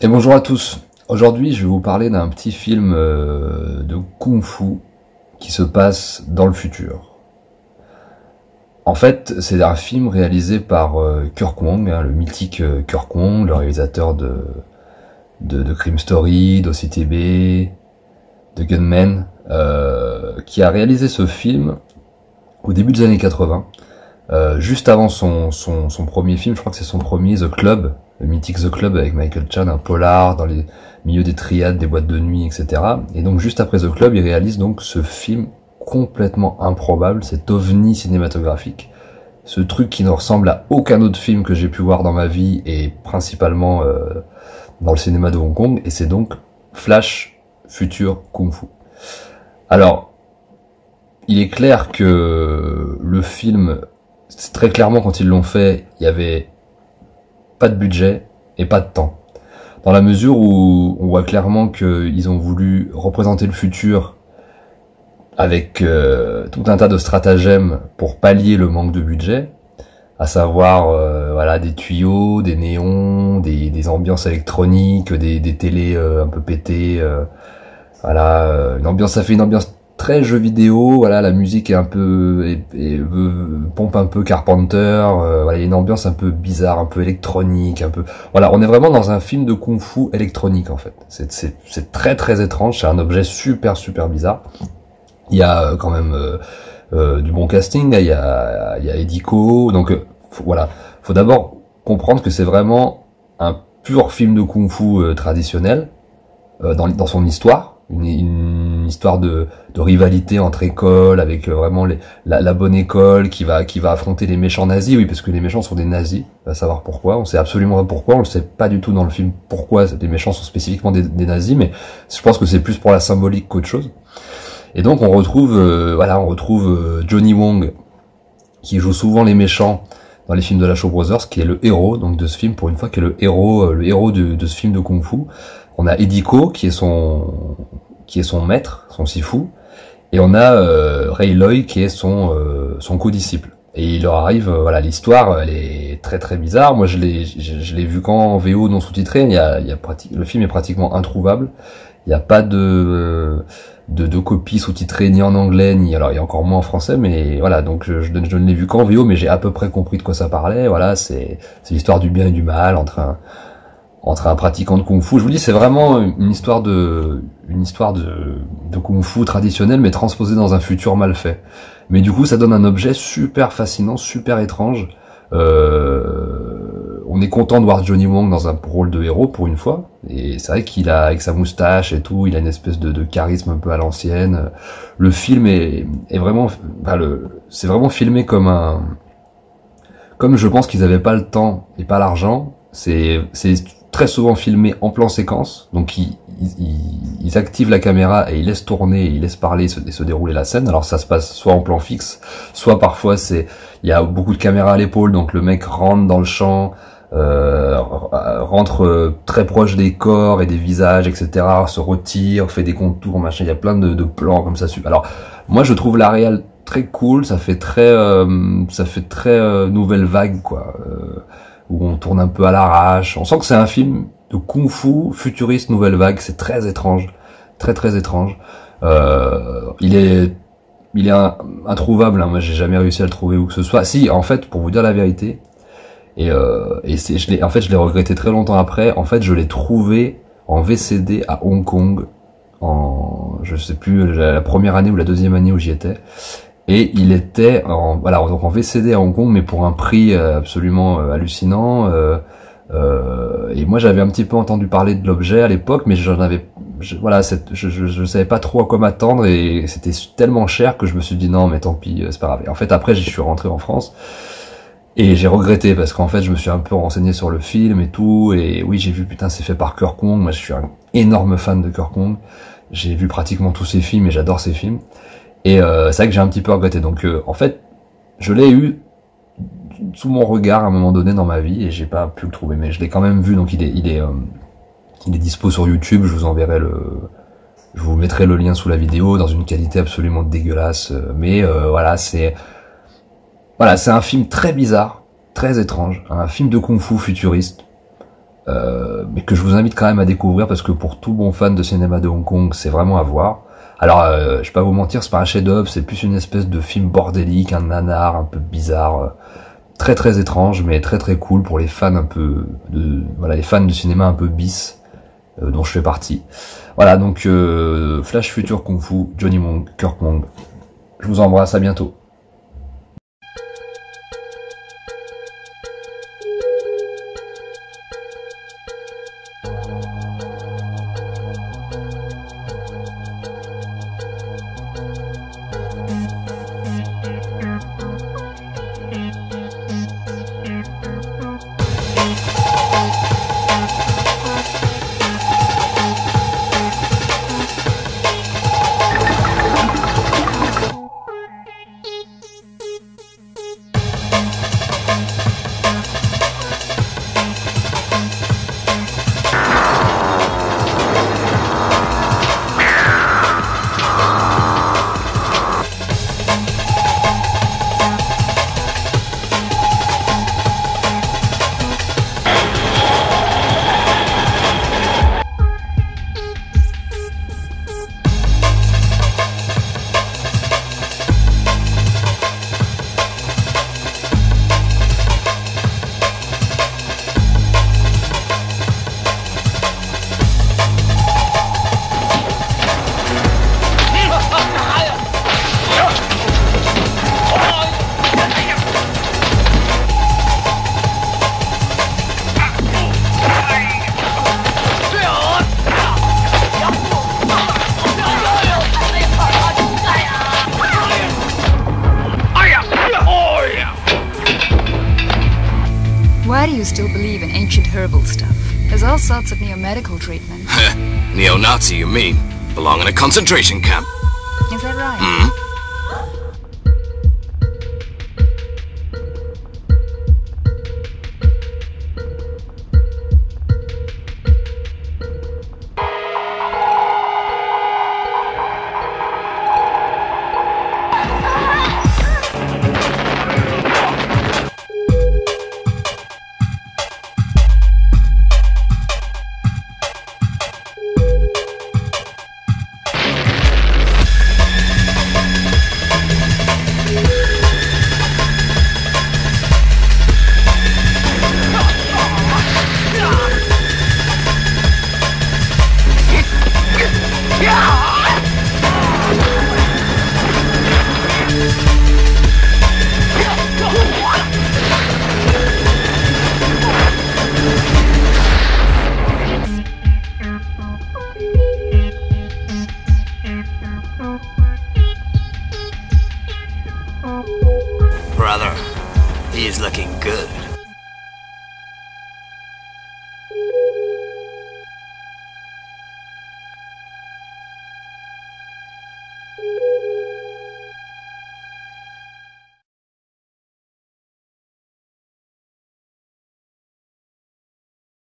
Et bonjour à tous. Aujourd'hui, je vais vous parler d'un petit film de kung-fu qui se passe dans le futur. En fait, c'est un film réalisé par Kurt Wong, le mythique Kurt Wong, le réalisateur de Crime Story, d'OCTB, de Gunman, qui a réalisé ce film au début des années 80, juste avant son premier film. Je crois que c'est son premier, The Club, le mythique The Club avec Michael Chan, un polar dans les milieux des triades, des boîtes de nuit, etc. Et donc juste après The Club, il réalise donc ce film complètement improbable, cet ovni cinématographique, ce truc qui ne ressemble à aucun autre film que j'ai pu voir dans ma vie et principalement dans le cinéma de Hong Kong, et c'est donc Flash Future Kung Fu. Alors, il est clair que le film, c'est très clairement quand ils l'ont fait, il y avait pas de budget et pas de temps. Dans la mesure où on voit clairement qu'ils ont voulu représenter le futur avec tout un tas de stratagèmes pour pallier le manque de budget, à savoir voilà, des tuyaux, des néons, des ambiances électroniques, des télés un peu pétées, voilà, ça fait une ambiance très jeu vidéo, voilà, la musique est un peu pompe un peu Carpenter, voilà, il y a une ambiance un peu bizarre, un peu électronique, un peu, voilà, on est vraiment dans un film de kung-fu électronique en fait. C'est très très étrange, c'est un objet super bizarre. Il y a quand même du bon casting, il y a Eddie Ko, donc voilà, faut d'abord comprendre que c'est vraiment un pur film de kung-fu traditionnel dans son histoire. Une histoire de rivalité entre écoles, avec vraiment la bonne école qui va affronter les méchants nazis, oui, parce que les méchants sont des nazis, on va savoir pourquoi, on sait absolument pas pourquoi, on le sait pas du tout dans le film pourquoi les méchants sont spécifiquement des nazis, mais je pense que c'est plus pour la symbolique qu'autre chose. Et donc on retrouve Johnny Wong, qui joue souvent les méchants dans les films de la Shaw Brothers, qui est le héros donc de ce film, pour une fois, qui est le héros de ce film de kung-fu. On a Eddie Ko qui est son maître, son sifu, et on a Ray Loy qui est son co-disciple. Et il leur arrive, voilà, l'histoire, elle est très très bizarre. Moi, je l'ai vu qu'en VO non sous-titré. Le film est pratiquement introuvable. Il n'y a pas de copies sous-titrées ni en anglais, alors il y a encore moins en français, mais voilà, donc je ne l'ai vu qu'en VO, mais j'ai à peu près compris de quoi ça parlait. Voilà, c'est l'histoire du bien et du mal entre un pratiquant de kung-fu. Je vous dis, c'est vraiment une histoire de kung-fu traditionnel, mais transposée dans un futur mal fait. Mais du coup, ça donne un objet super fascinant, super étrange. On est content de voir Johnny Wong dans un rôle de héros pour une fois. Et c'est vrai qu'il a, avec sa moustache et tout, il a une espèce de charisme un peu à l'ancienne. Le film est vraiment, c'est vraiment filmé comme je pense qu'ils avaient pas le temps et pas l'argent. C'est très souvent filmé en plan séquence, donc ils activent la caméra et ils laissent tourner, ils laissent parler et se dérouler la scène. Alors ça se passe soit en plan fixe, soit parfois il y a beaucoup de caméras à l'épaule, donc le mec rentre dans le champ, rentre très proche des corps et des visages, etc., se retire, fait des contours, machin, il y a plein de plans comme ça. Alors moi je trouve la réal très cool, ça fait très nouvelle vague, quoi, où on tourne un peu à l'arrache. On sent que c'est un film de kung-fu futuriste nouvelle vague. C'est très étrange, très très étrange. Il est introuvable, hein. Moi j'ai jamais réussi à le trouver où que ce soit. Si, en fait, pour vous dire la vérité, je l'ai regretté très longtemps après. En fait, je l'ai trouvé en VCD à Hong Kong, je sais plus, la première année ou la deuxième année où j'y étais. Et il était donc en VCD à Hong Kong, mais pour un prix absolument hallucinant. Et moi, j'avais un petit peu entendu parler de l'objet à l'époque, mais je savais pas trop à quoi m'attendre, et c'était tellement cher que je me suis dit non, mais tant pis, c'est pas grave. Et en fait, après, je suis rentré en France et j'ai regretté, parce qu'en fait, je me suis un peu renseigné sur le film et tout, et oui, j'ai vu, putain, c'est fait par Kurt Wong. Moi, je suis un énorme fan de Kurt Wong. J'ai vu pratiquement tous ses films et j'adore ses films. Et c'est vrai que j'ai un petit peu regretté. Donc en fait, je l'ai eu sous mon regard à un moment donné dans ma vie et j'ai pas pu le trouver, mais je l'ai quand même vu. Donc il est dispo sur YouTube. Je vous mettrai le lien sous la vidéo dans une qualité absolument dégueulasse. Mais voilà, c'est un film très bizarre, très étrange, un film de kung-fu futuriste. mais que je vous invite quand même à découvrir parce que pour tout bon fan de cinéma de Hong Kong, c'est vraiment à voir. Alors, je vais pas vous mentir, c'est pas un chef-d'œuvre, c'est plus une espèce de film bordélique, un nanar un peu bizarre, très très étrange, mais très très cool pour les fans un peu voilà, les fans de cinéma un peu bis, dont je fais partie. Voilà, donc Flash Future Kung Fu, Johnny Mong, Kirk Mong. Je vous embrasse, à bientôt. Why do you still believe in ancient herbal stuff? There's all sorts of neo-medical treatment. Neo-Nazi, you mean? Belong in a concentration camp. Is that right? Hmm? Brother, he's looking good.